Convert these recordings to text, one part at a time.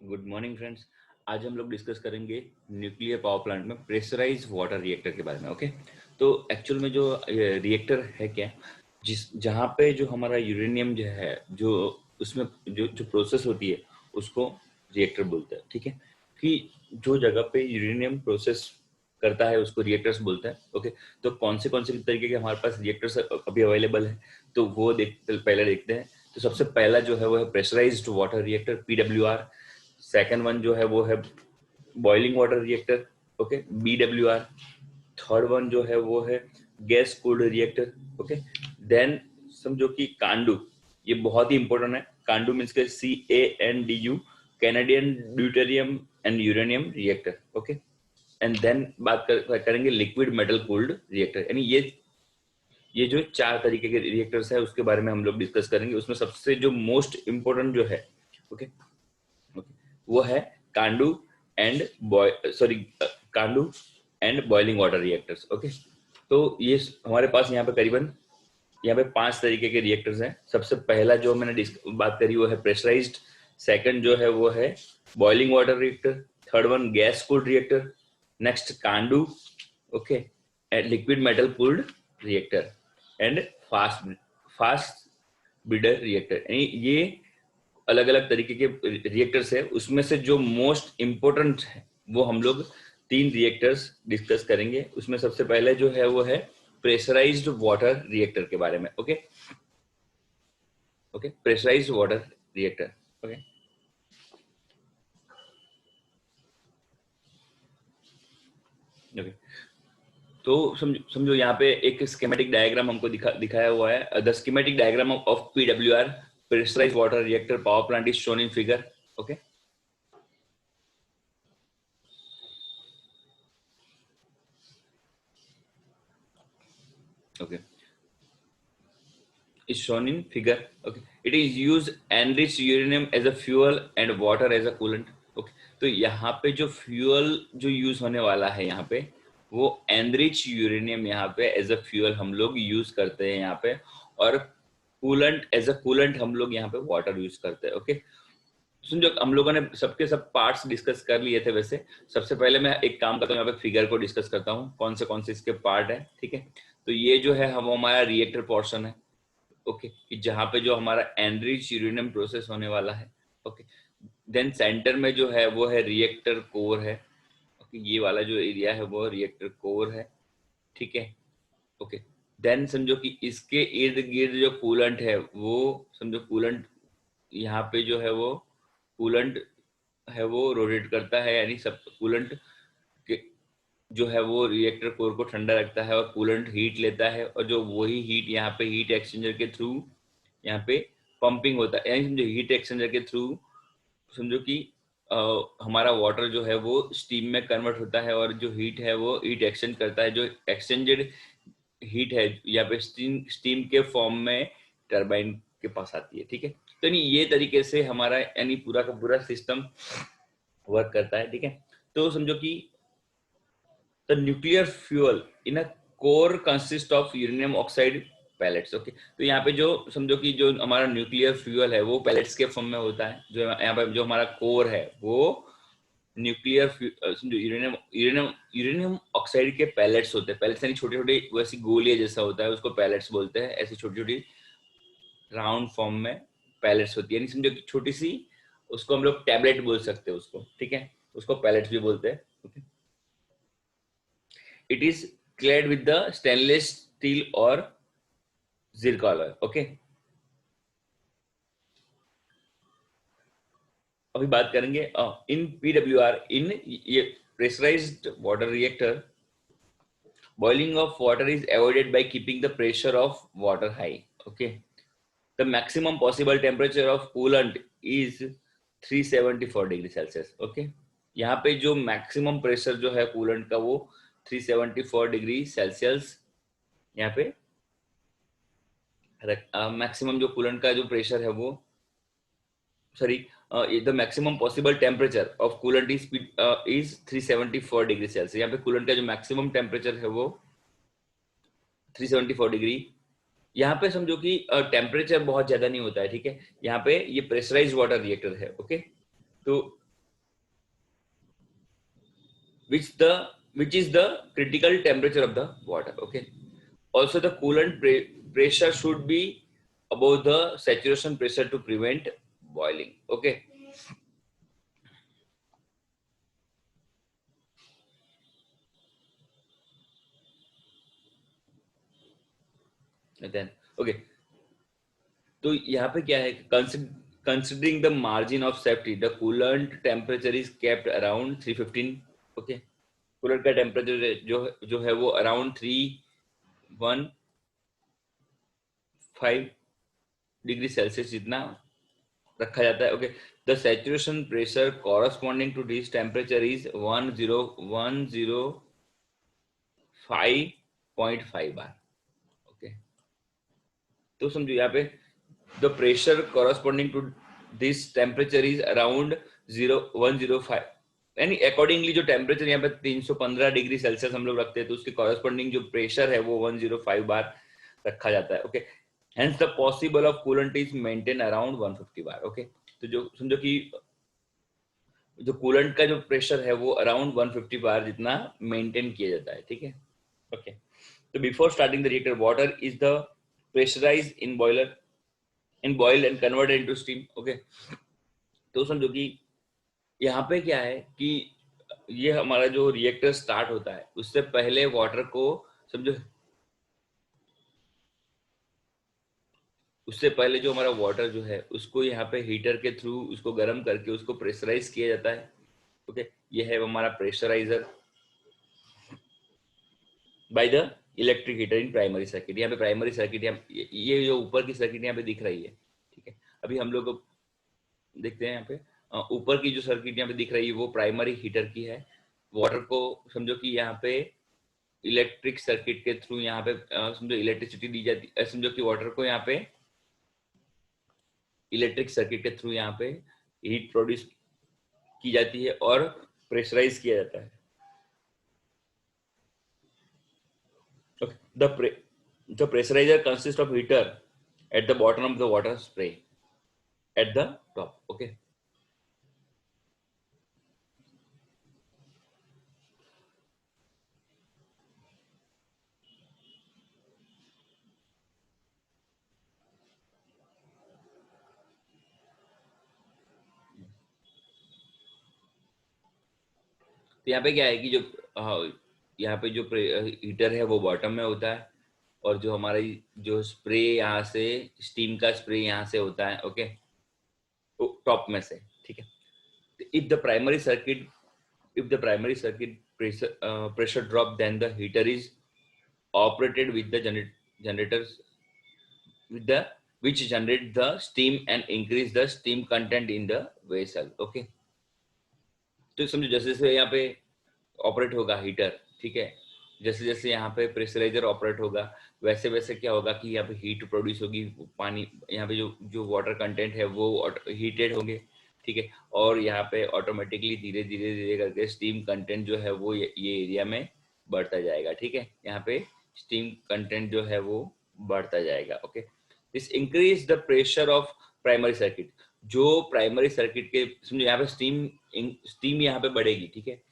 Good morning friends. आज हम लोग डिस्कस करेंगे न्यूक्लियर पावर प्लांट में प्रेशराइज वाटर रिएक्टर के बारे में। ओके, तो एक्चुअल में जो रिएक्टर है क्या, जिस जहाँ पे जो हमारा यूरेनियम जो है, जो उसमें जो जो प्रोसेस होती है उसको रिएक्टर बोलते हैं। ठीक है, कि जो जगह पे यूरेनियम प्रोसेस करता है उसको रिएक्टर्स बोलते हैं। ओके, तो कौन से तरीके के हमारे पास रिएक्टर्स अभी अवेलेबल है, तो वो पहले देखते हैं। तो सबसे पहला जो है वो है pressurised water reactor, PWR। Second one जो है वो है boiling water reactor, okay, BWR। Third one जो है वो है gas cooled reactor, okay. Then समझो कि कांडू, ये बहुत ही इंपॉर्टेंट है। कांडू मीन्स के CANDU, Canadian deuterium and uranium reactor, okay. And then करेंगे लिक्विड मेटल कूल्ड रिएक्टर। यानी ये जो चार तरीके के रिएक्टर्स है उसके बारे में हम लोग डिस्कस करेंगे। उसमें सबसे जो मोस्ट इंपॉर्टेंट जो है, ओके, वो है CANDU and CANDU and boiling water reactors. Okay, तो ये हमारे पास यहाँ पे करीबन यहाँ पे 5 तरीके के रिएक्टर्स हैं। सबसे पहला जो मैंने बात करी वो है प्रेशराइज्ड। सेकंड जो है वो है boiling water reactor. Third one gas cooled reactor. Next कांडू, okay, and liquid metal cooled reactor and fast fast breeder reactor. ये अलग अलग तरीके के रिएक्टर्स है। उसमें से जो मोस्ट इंपोर्टेंट है वो हम लोग 3 रिएक्टर्स डिस्कस करेंगे। उसमें सबसे पहले जो है वो है प्रेशराइज्ड वाटर रिएक्टर के बारे में। Okay okay, pressurised water reactor. Okay okay, तो समझो यहाँ पे एक स्कीमेटिक डायग्राम हमको दिखाया हुआ है। The schematic diagram of PWR, pressurised water reactor power plant, is shown in figure. Okay okay, is shown in figure. Okay, it is used enriched uranium as a fuel and water as a coolant. Okay, तो यहाँ पे जो fuel जो use होने वाला है यहाँ पे, वो एनरिच यूरेनियम यहाँ पे एज अ फ्यूल हम लोग यूज करते हैं यहाँ पे, और कूलेंट एज अ कूलेंट हम लोग यहाँ पे वाटर यूज करते हैं। ओके, समझो हम लोगों ने सबके सब पार्ट्स डिस्कस कर लिए थे। वैसे सबसे पहले मैं एक काम करता हूँ, यहाँ पे फिगर को डिस्कस करता हूँ कौन से इसके पार्ट है। ठीक है, तो ये जो है हम हमारा रिएक्टर पोर्शन है। ओके, कि जहां पे जो हमारा एनरिच यूरेनियम प्रोसेस होने वाला है। ओके, देन सेंटर में जो है वो है रिएक्टर कोर है। ओके, ये वाला जो एरिया है वो रिएक्टर कोर है। ठीक है, ओके। देन समझो कि इसके इर्द गिर्द जो कूलेंट है वो, समझो कूलेंट यहाँ पे जो है वो कूलेंट है वो रोटेट करता है, यानी सब कूलेंट जो है वो रिएक्टर कोर को ठंडा रखता है और कूलेंट हीट लेता है, और जो वही हीट यहाँ पे हीट एक्सचेंजर के थ्रू यहाँ पे पंपिंग होता है। यानी समझो हीट एक्सचेंजर के थ्रू समझो कि हमारा वाटर जो है वो स्टीम में कन्वर्ट होता है, और जो हीट है वो हीट एक्सचेंज करता है। जो एक्सचेंजेड हीट है यहाँ पे स्टीम स्टीम के फॉर्म में टरबाइन के पास आती है। ठीक है, तो नहीं ये तरीके से हमारा यानी पूरा का पूरा सिस्टम वर्क करता है। ठीक है, तो समझो कि the nuclear fuel in a core consists of uranium oxide pellets। Okay, तो यहाँ पे जो समझो कि जो हमारा न्यूक्लियर फ्यूल है वो पैलेट्स के फॉर्म में होता है। जो यहाँ पे जो हमारा कोर है वो न्यूक्लियर समझो यूरेनियम यूरेनियम यूरेनियम ऑक्साइड के पैलेट्स होते हैं। पैलेट्स यानी छोटे छोटे वैसी गोलियां जैसा होता है, उसको पैलेट्स बोलते हैं। ऐसी छोटी छोटी राउंड फॉर्म में पैलेट्स होती है, यानी समझो कि छोटी सी, उसको हम लोग टैबलेट बोल सकते हैं उसको। ठीक है, उसको पैलेट्स भी बोलते हैं। Okay, it is clad with the stainless steel or zircon alloy। Okay, अभी बात करेंगे इन PWR, इन ये pressurised water reactor, boiling of water is avoided by keeping the pressure of water high। okay, the maximum possible temperature of coolant is 374 degree Celsius. Okay, यहाँ पे जो maximum pressure जो है coolant का वो 374 degree Celsius यहाँ पे maximum जो कूलेंट का जो प्रेशर है वो, sorry, the maximum possible temperature of coolant is 374 degree Celsius. यहाँ पे कूलेंट का जो मैक्सिमम टेम्परेचर है वो 374 डिग्री। यहाँ पे समझो कि टेम्परेचर बहुत ज्यादा नहीं होता है। ठीक है, यहाँ पे ये प्रेशराइज्ड वाटर रिएक्टर है। ओके, तो which is the critical temperature of the water. Okay. Also, the coolant pressure should be above the saturation pressure to prevent boiling. Okay. Then okay. तो यहाँ पे क्या है, considering the margin of safety, the coolant temperature is kept around 315. Okay. Cooler का temperature जो है वो around 315 degree Celsius जितना रखा जाता है. Okay. The saturation pressure corresponding to this temperature is 10105.5 bar. Okay. तो समझो यहाँ पे the pressure corresponding to this temperature is around 105, यानी अकॉर्डिंगली जो टेम्परेचर यहाँ पे 315 डिग्री सेल्सियस हम लोग रखते हैं तो उसके कॉरस्पॉन्डिंग जो प्रेशर है वो 105 बार रखा जाता है. Okay. Hence the possible of coolant is maintain around 150 bar. Okay. तो जो समझो कि जो कूलेंट का जो प्रेशर है वो अराउंड 150 बार जितना मेंटेन किया जाता है. ठीक है. ओके. तो before starting the reactor water is the pressurise in boiler in boiled and converted into steam. Okay. तो समझो कि यहाँ पे क्या है कि ये हमारा जो रिएक्टर स्टार्ट होता है उससे पहले वाटर को समझो, उससे पहले जो हमारा वाटर जो है उसको यहाँ पे हीटर के थ्रू उसको गर्म करके उसको प्रेशराइज किया जाता है. ओके. ये है हमारा pressuriser by the electric heater in primary circuit. यहाँ पे प्राइमरी सर्किट, ये जो ऊपर की सर्किट यहाँ पे दिख रही है. ठीक है. अभी हम लोग देखते हैं यहाँ पे ऊपर की जो सर्किट यहाँ पे दिख रही है वो प्राइमरी हीटर की है. वाटर को समझो कि यहाँ पे इलेक्ट्रिक सर्किट के थ्रू यहाँ पे समझो इलेक्ट्रिसिटी दी जाती है. समझो कि वाटर को यहाँ पे इलेक्ट्रिक सर्किट के थ्रू यहाँ पे हीट प्रोड्यूस की जाती है और प्रेशराइज किया जाता है. The pressurizer consists of heater at the bottom of the water spray at the top. Okay. तो यहाँ पे क्या है कि जो यहाँ पे जो हीटर है वो बॉटम में होता है और जो हमारी जो स्प्रे यहाँ से स्टीम का स्प्रे यहाँ से होता है. ओके. तो टॉप में से. ठीक है. If the primary circuit pressure drop, then the heater is operated with the generators with the which generate the steam and increase the steam content in the vessel. Okay. तो समझो जैसे जैसे यहाँ पे ऑपरेट होगा हीटर. ठीक है. जैसे जैसे यहाँ पे प्रेशराइजर ऑपरेट होगा वैसे वैसे क्या होगा कि यहाँ पे हीट प्रोड्यूस होगी. पानी यहाँ पे जो जो वाटर कंटेंट है वो हीटेड होंगे. ठीक है. और यहाँ पे ऑटोमेटिकली धीरे धीरे धीरे करके स्टीम कंटेंट जो है वो ये एरिया में बढ़ता जाएगा. ठीक है. यहाँ पे स्टीम कंटेंट जो है वो बढ़ता जाएगा. Okay. This increase the pressure of primary circuit. जो प्राइमरी सर्किट के समझो यहाँ पे स्टीम यहाँ पे बढ़ेगी. ठीक है.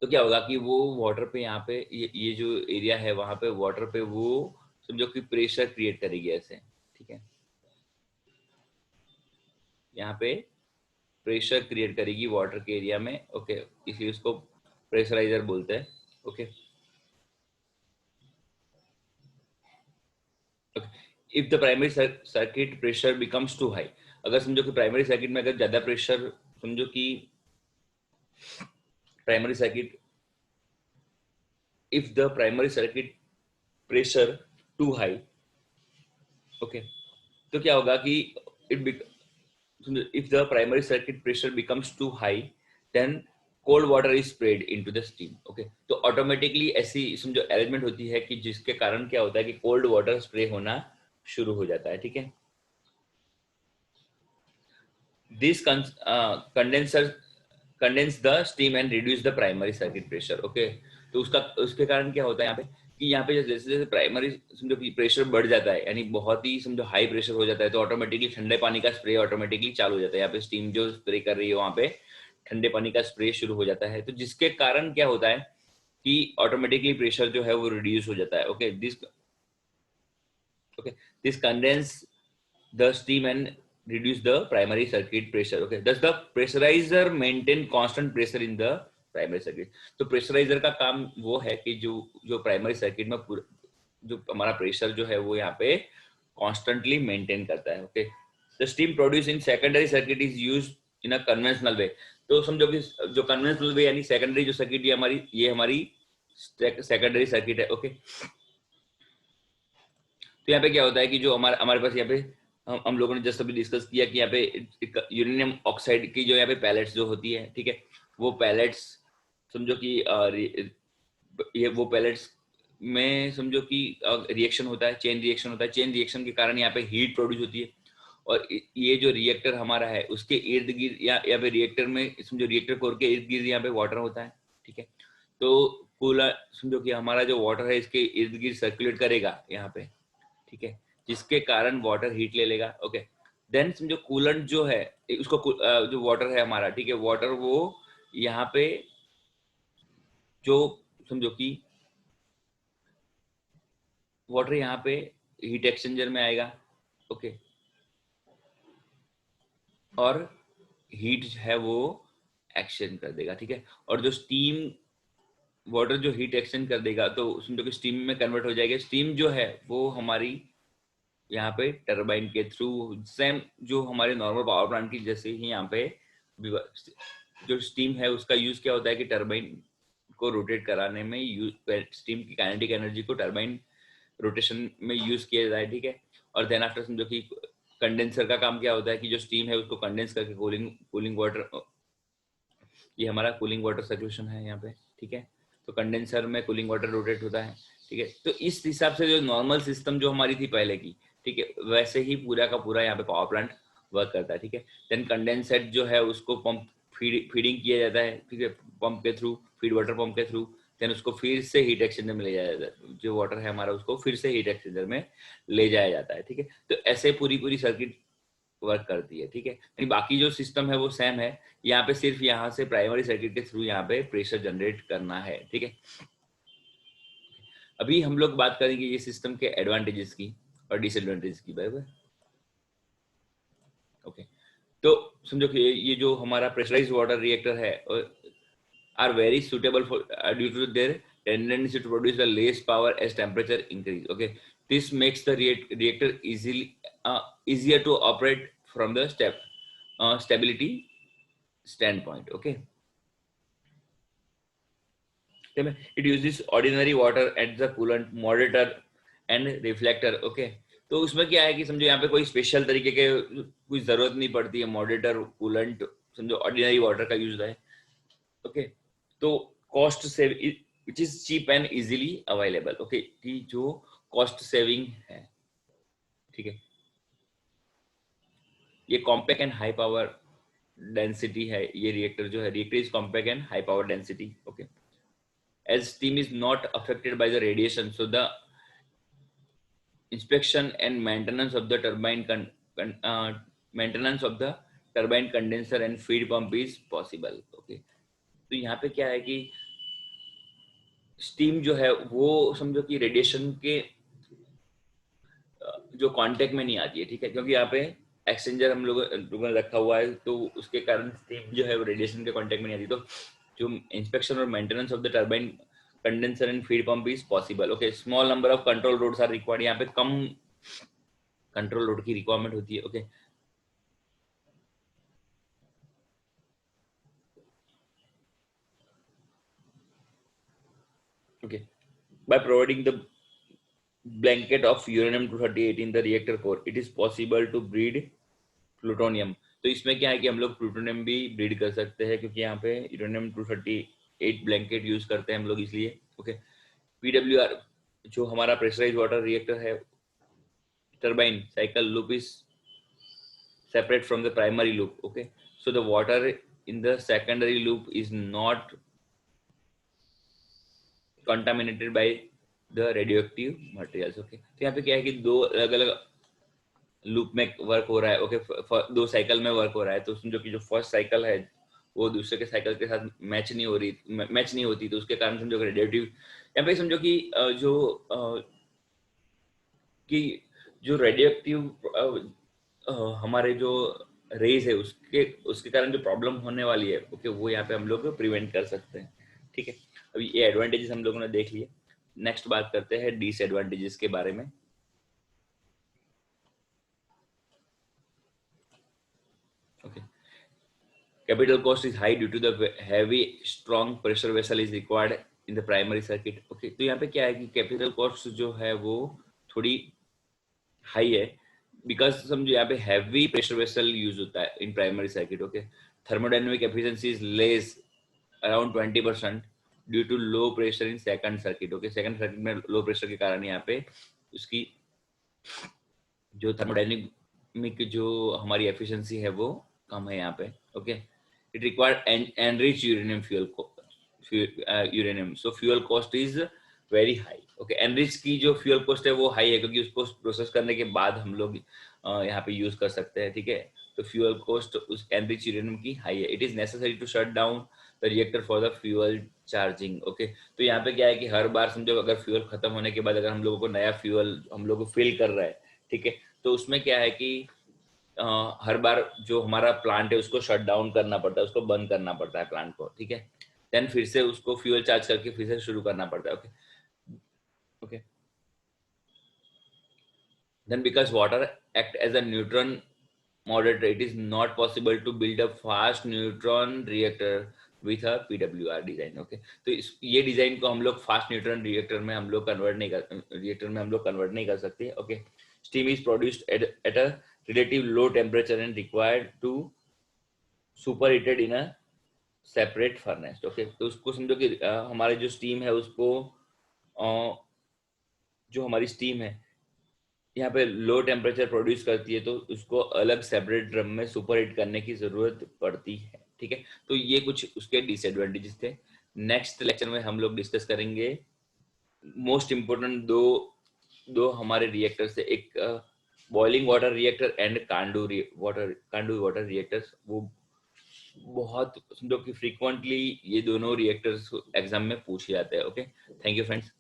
तो क्या होगा कि वो वाटर पे यहाँ पे ये जो एरिया है वहां पे वाटर पे वो समझो कि प्रेशर क्रिएट करेगी ऐसे. ठीक है. यहाँ पे प्रेशर क्रिएट करेगी वाटर के एरिया में. ओके. इसलिए उसको प्रेशराइजर बोलते हैं. Okay. If the primary circuit pressure becomes too high. अगर समझो कि प्राइमरी सर्किट में अगर ज्यादा प्रेशर, समझो कि primary circuit if the primary circuit pressure too high. Okay. तो क्या होगा कि if the primary circuit pressure becomes too high then cold water is sprayed into the steam. Okay. तो ऑटोमेटिकली ऐसी समझो अरेंजमेंट होती है कि जिसके कारण क्या होता है कि कोल्ड वाटर स्प्रे होना शुरू हो जाता है. ठीक है. This condense the steam and reduce the primary circuit pressure. Okay. तो उसके कारण क्या होता है यहाँ पे कि यहाँ पे जैसे जैसे प्राइमरी समझो कि प्रेशर बढ़ जाता है यानी बहुत ही समझो हाई प्रेशर हो जाता है तो ऑटोमेटिकली ठंडे पानी का स्प्रे ऑटोमेटिकली चालू हो जाता है. यहाँ पे स्टीम जो स्प्रे कर रही है वहाँ पे ठंडे पानी का स्प्रे शुरू हो जाता है, तो जिसके कारण क्या होता है कि ऑटोमेटिकली प्रेशर जो है वो रिड्यूस हो जाता है। Okay, this condense the steam and reduce the primary circuit pressure. Okay, thus the pressurizer maintain constant pressure in the primary circuit. तो प्रेशराइजर का काम वो है कि जो जो प्राइमरी सर्किट में जो हमारा प्रेशर जो है वो यहाँ पे कॉन्स्टेंटली मेंटेन करता है। Okay, the steam produce in secondary circuit is use in a conventional way. तो समझो कि जो कन्वेंशनल वे यानी सेकेंडरी जो सर्किट ये हमारी सेकेंडरी सर्किट है। ओके, तो यहाँ पे क्या होता है कि जो हमारे पास यहाँ पे हम लोगों ने जस्ट अभी डिस्कस किया कि यहाँ पे यूरेनियम ऑक्साइड की जो यहाँ पे पैलेट्स जो होती है, ठीक है, वो पैलेट्स समझो कि ये वो पैलेट्स में समझो कि रिएक्शन होता है, चेन रिएक्शन होता है। चेन रिएक्शन के कारण यहाँ पे हीट प्रोड्यूस होती है, और ये जो रिएक्टर हमारा है उसके इर्द गिर्द यहाँ पे रिएक्टर में समझो रिएक्टर कोर के इर्द गिर्द यहाँ पे वाटर होता है, ठीक है। तो कूलर समझो कि हमारा जो वाटर है इसके इर्द गिर्द सर्कुलेट करेगा यहाँ पे, ठीक है, जिसके कारण वाटर हीट ले लेगा। ओके, देन समझो कूलेंट जो है उसको जो वाटर है हमारा, ठीक है, वाटर वो यहाँ पे जो समझो कि वाटर यहाँ पे हीट एक्सचेंजर में आएगा। ओके, और हीट है वो एक्सचेंज कर देगा, ठीक है। और जो स्टीम वाटर जो हीट एक्सचेंज कर देगा तो समझो कि स्टीम में कन्वर्ट हो जाएगा। स्टीम जो है वो हमारी यहाँ पे टरबाइन के थ्रू, सेम जो हमारे नॉर्मल पावर प्लांट की जैसे ही यहाँ पे जो स्टीम है उसका यूज क्या होता है कि टरबाइन को रोटेट कराने में स्टीम की काइनेटिक एनर्जी को टरबाइन रोटेशन में यूज किया जाए, ठीक है। और देन आफ्टर समझो कि कंडेंसर का काम क्या होता है कि जो स्टीम है उसको कंडेंस करके कूलिंग वाटर, ये हमारा कूलिंग वाटर सर्कुलेशन है यहाँ पे, ठीक है। तो कंडेंसर में कूलिंग वाटर रोटेट होता है, ठीक है। तो इस हिसाब से जो नॉर्मल सिस्टम जो हमारी थी पहले की, ठीक है, वैसे ही पूरा का पूरा यहाँ पे पावर प्लांट वर्क करता है, ठीक है। देन कंडेंसेट जो है उसको पंप फीडिंग किया जाता है, ठीक है, पंप के थ्रू, फीड वाटर पंप के थ्रू। देन उसको फिर से हीट एक्सचेंजर में ले जाया जाता है, जो वाटर है हमारा उसको फिर से हीट एक्सचेंजर में ले जाया जाता है, ठीक है। तो ऐसे पूरी पूरी सर्किट वर्क करती है, ठीक है। यानी बाकी जो सिस्टम है वो सेम है, यहाँ पे सिर्फ यहाँ से प्राइमरी सर्किट के थ्रू यहाँ पे प्रेशर जनरेट करना है, ठीक है। अभी हम लोग बात करेंगे ये सिस्टम के एडवांटेजेस की और डिसएडवांटेजेस की, बराबर। ओके, तो समझो कि ये जो हमारा प्रेशराइज्ड वाटर रिएक्टर है are very suitable for due to their tendency to produce the less power as temperature increase. Okay, this makes the reactor easier to operate from the stability standpoint. Okay, it uses ordinary water at the coolant, moderator and reflector. Okay, तो उसमें क्या है कि समझो यहाँ पे कोई special तरीके के कुछ जरूरत नहीं पड़ती है, मॉडरेटर, कूलेंट, समझो ऑर्डिनरी वाटर का यूज है। ओके, तो cost save which is cheap and easily available. Okay, कि जो कॉस्ट सेविंग है, ठीक है, ये compact and high power density है। ये रिएक्टर जो है, reactor is compact and high power density. Okay, as steam is not affected by the radiation, so the inspection and maintenance of the maintenance of the turbine condenser and feed pump is possible. Okay, तो यहाँ पे क्या है कि steam जो है वो समझो कि रेडिएशन के जो कांटेक्ट में नहीं आती है, ठीक है, क्योंकि यहाँ पे एक्सचेंजर हम लोगों ने रखा हुआ है, तो उसके कारण स्टीम जो है वो रेडिएशन के कांटेक्ट में नहीं आती। तो जो इंस्पेक्शन और maintenance of the turbine condenser and feed pump is possible. Okay, small number of control rods are required. यहाँ पे कम कंट्रोल रोड की रिक्वायरमेंट होती है। Okay, okay, by providing the blanket of uranium-238 in the reactor core, it is possible to breed plutonium. तो इसमें क्या है कि हम लोग प्लूटोनियम भी ब्रीड कर सकते हैं, क्योंकि यहाँ पे यूरेनियम 238 ब्लैंकेट यूज करते हैं हम लोग इसलिए। ओके, पीडब्ल्यूआर जो हमारा प्रेशराइज्ड वाटर रिएक्टर है, turbine cycle loop is separate from the primary loop. Okay, so the water in the secondary loop is not contaminated by the radioactive materials. Okay, तो यहाँ पे क्या है कि दो अलग अलग लूप में वर्क हो रहा है। ओके, दो साइकिल में वर्क हो रहा है। तो समझो कि जो फर्स्ट साइकिल है वो दूसरे के साइकिल के साथ मैच नहीं होती, तो उसके कारण समझो रेडिएटिव, यहाँ पे समझो कि कि जो रेडियोएक्टिव हमारे जो रेज है उसके उसके कारण जो प्रॉब्लम होने वाली है, ओके, वो यहाँ पे हम लोग प्रिवेंट कर सकते हैं, ठीक है। अभी ये एडवांटेजेस हम लोगों ने देख लिए। नेक्स्ट बात करते हैं डिसएडवांटेजेस के बारे में। Okay, capital cost is high due to the heavy strong pressure vessel is required in the primary circuit। Okay, तो यहाँ पे क्या है कि कैपिटल कॉस्ट जो है वो थोड़ी हाई है, बिकॉज समझो यहाँ पे हैवी प्रेशर वेसल यूज होता है in primary circuit. Okay, thermodynamic efficiency is less around 20% due to low pressure in second circuit. Okay, second circuit में लो प्रेशर के कारण यहाँ पे उसकी जो थर्मोडायनेमिक जो हमारी एफिशिएंसी है वो कम है यहाँ पे। Okay, it required enrich uranium uranium, so fuel cost is very high. Okay, enrich की जो फ्यूल कॉस्ट है वो हाई है, क्योंकि उसको प्रोसेस करने के बाद हम लोग यहाँ पे यूज कर सकते हैं, ठीक है। तो फ्यूल कॉस्ट उस एनरिच यूरेनियम की हाई है। It is necessary to shut down the reactor for the fuel charging. Okay, तो यहाँ पे क्या है कि हर बार समझो अगर फ्यूल खत्म होने के बाद अगर हम लोगों को नया फ्यूल हम लोग को फिल कर रहा है, ठीक है, तो उसमें क्या है कि हर बार जो हमारा प्लांट है उसको शट डाउन करना पड़ता है, उसको बंद करना पड़ता है प्लांट को, ठीक है। देन फिर से उसको फ्यूल चार्ज करके फिर से शुरू करना पड़ता है। Okay, okay, then because water act as a neutron moderator, it is not possible to build a fast neutron reactor with a PWR design। Okay, तो ये डिजाइन को हम लोग फास्ट न्यूट्रॉन रिएक्टर में हम लोग कन्वर्ट नहीं कर सकते। Okay, steam is produced at a relative low temperature and required to super heated in a separate furnace. Okay, तो उसको समझो कि हमारे जो स्टीम है उसको जो हमारी स्टीम है यहाँ पे लो टेम्परेचर प्रोड्यूस करती है, तो उसको अलग सेपरेट ड्रम में सुपर हीट करने की जरूरत पड़ती है, ठीक है। तो ये कुछ उसके डिसएडवांटेजेस थे। नेक्स्ट लेक्चर में हम लोग डिस्कस करेंगे मोस्ट इम्पोर्टेंट दो हमारे रिएक्टर से, एक boiling water reactor and कांडू water reactors. वो बहुत समझो कि फ्रीक्वेंटली ये दोनों रिएक्टर्स एग्जाम में पूछे जाते हैं। Okay, thank you friends.